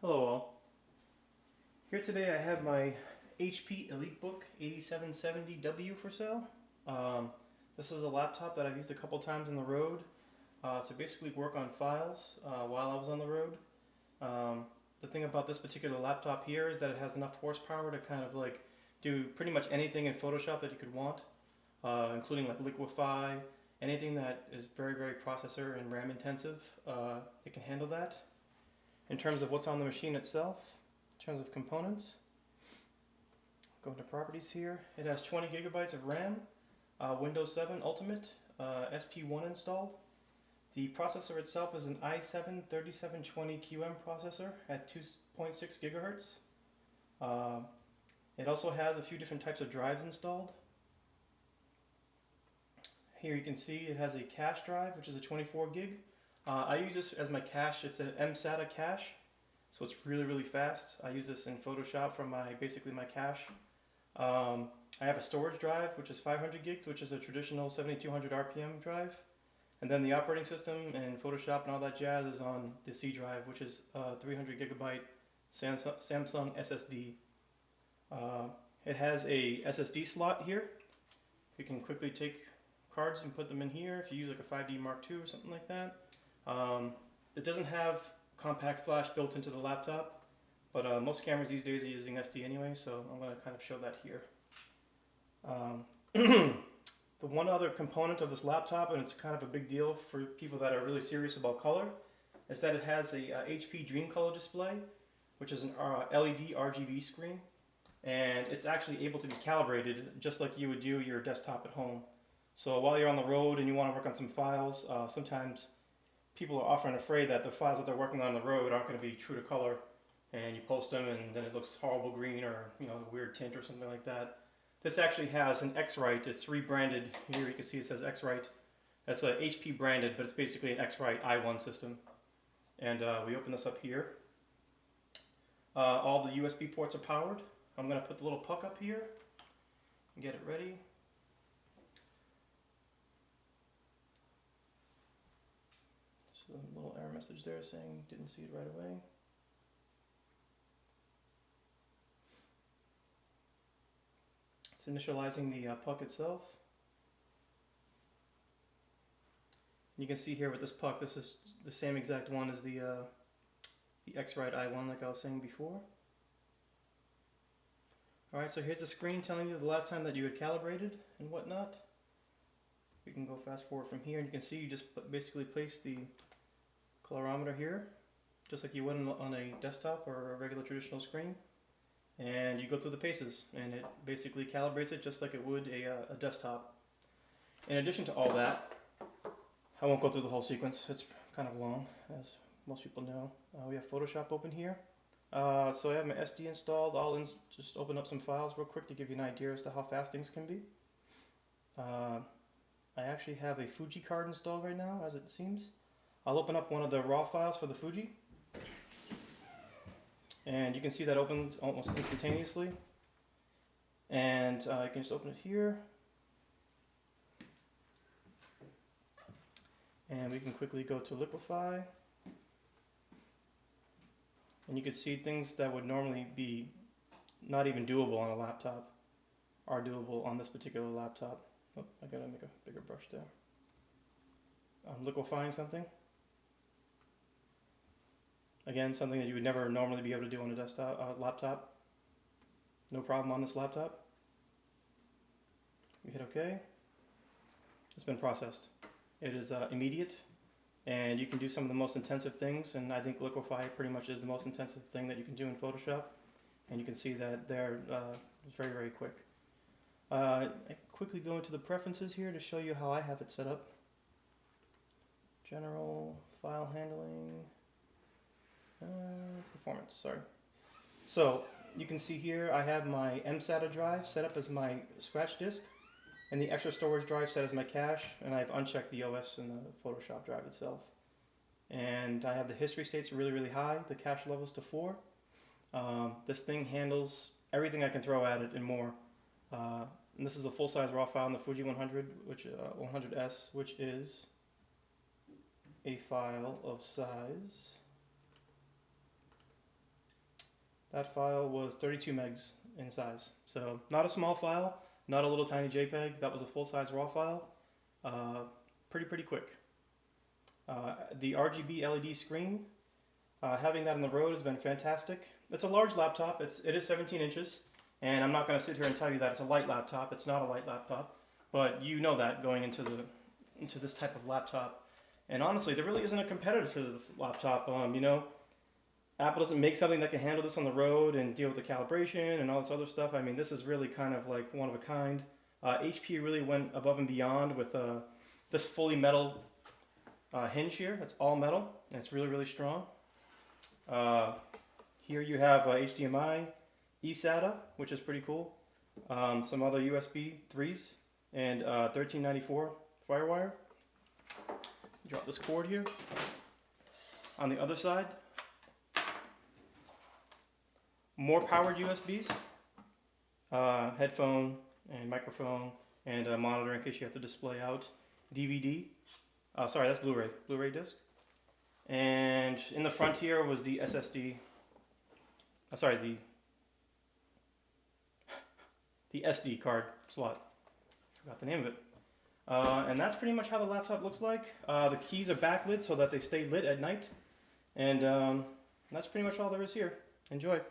Hello all. Here today I have my HP EliteBook 8770W for sale. This is a laptop that I've used a couple times on the road to basically work on files while I was on the road. The thing about this particular laptop here is that it has enough horsepower to kind of like do pretty much anything in Photoshop that you could want, including like liquify, anything that is very processor and RAM intensive. It can handle that. In terms of what's on the machine itself, in terms of components, go into properties here. It has 20 gigabytes of RAM, Windows 7 Ultimate, SP1 installed. The processor itself is an i7-3720QM processor at 2.6 gigahertz. It also has a few different types of drives installed. Here you can see it has a cache drive, which is a 24 gig. I use this as my cache. It's an mSATA cache, so it's really fast. I use this in Photoshop for basically my cache. I have a storage drive, which is 500 gigs, which is a traditional 7200 RPM drive. And then the operating system and Photoshop and all that jazz is on the C drive, which is 300 gigabyte Samsung SSD. It has a SSD slot here. You can quickly take cards and put them in here if you use like a 5D Mark II or something like that. It doesn't have compact flash built into the laptop, but most cameras these days are using SD anyway, so I'm going to kind of show that here. The one other component of this laptop, and it's kind of a big deal for people that are really serious about color, is that it has a HP Dream Color display, which is an LED RGB screen, and it's actually able to be calibrated just like you would do your desktop at home. So while you're on the road and you want to work on some files, sometimes people are often afraid that the files that they're working on the road aren't going to be true to color, and you post them and then it looks horrible green or a weird tint or something like that. This actually has an X-Rite. It's rebranded. Here you can see it says X-Rite. That's a HP branded, but it's basically an X-Rite i1 system. And we open this up here. All the USB ports are powered. I'm going to put the little puck up here and get it ready. So a little error message there saying didn't see it right away. It's initializing the puck itself. You can see here with this puck, this is the same exact one as the X-Rite i1 like I was saying before. Alright, so here's the screen telling you the last time that you had calibrated and whatnot. We can go fast forward from here and you can see you just basically place the colorimeter here, just like you would on a desktop or a regular traditional screen. And you go through the paces and it basically calibrates it just like it would a desktop. In addition to all that, I won't go through the whole sequence, it's kind of long as most people know. We have Photoshop open here. So I have my SD installed. Just open up some files real quick to give you an idea as to how fast things can be. I actually have a Fuji card installed right now, as it seems. I'll open up one of the raw files for the Fuji. And you can see that opened almost instantaneously. And I can just open it here. And we can quickly go to liquify. And you can see things that would normally be not even doable on a laptop are doable on this particular laptop. Oh, I gotta make a bigger brush there. I'm liquefying something. Again, something that you would never normally be able to do on a desktop, laptop. No problem on this laptop. We hit OK. It's been processed. It is immediate, and you can do some of the most intensive things, and I think liquify pretty much is the most intensive thing that you can do in Photoshop. And you can see that there it's very quick. I quickly go into the preferences here to show you how I have it set up. General, file handling. Performance, sorry. So you can see here I have my mSATA drive set up as my scratch disk and the extra storage drive set as my cache, and I've unchecked the OS and the Photoshop drive itself. And I have the history states really high, the cache levels to 4. This thing handles everything I can throw at it and more. And this is a full-size raw file in the Fuji 100S, which is a file of size That file was 32 megs in size. So not a small file, not a little tiny JPEG. That was a full-size RAW file. Pretty quick. The RGB LED screen, having that on the road has been fantastic. It's a large laptop. It is 17 inches, and I'm not going to sit here and tell you that it's a light laptop. It's not a light laptop, but you know that going into this type of laptop. And honestly, there really isn't a competitor to this laptop. You know, Apple doesn't make something that can handle this on the road and deal with the calibration and all this other stuff. I mean, this is really kind of like one of a kind. HP really went above and beyond with this fully metal hinge here. It's all metal, and it's really strong. Here you have HDMI, eSATA, which is pretty cool. Some other USB 3s, and 1394 FireWire. Drop this cord here. On the other side, more powered USBs, headphone and microphone, and a monitor in case you have to display out. DVD, sorry, that's Blu-ray disc. And in the front here was the SSD, the SD card slot. Forgot the name of it. And that's pretty much how the laptop looks like. The keys are backlit so that they stay lit at night. And that's pretty much all there is here. Enjoy.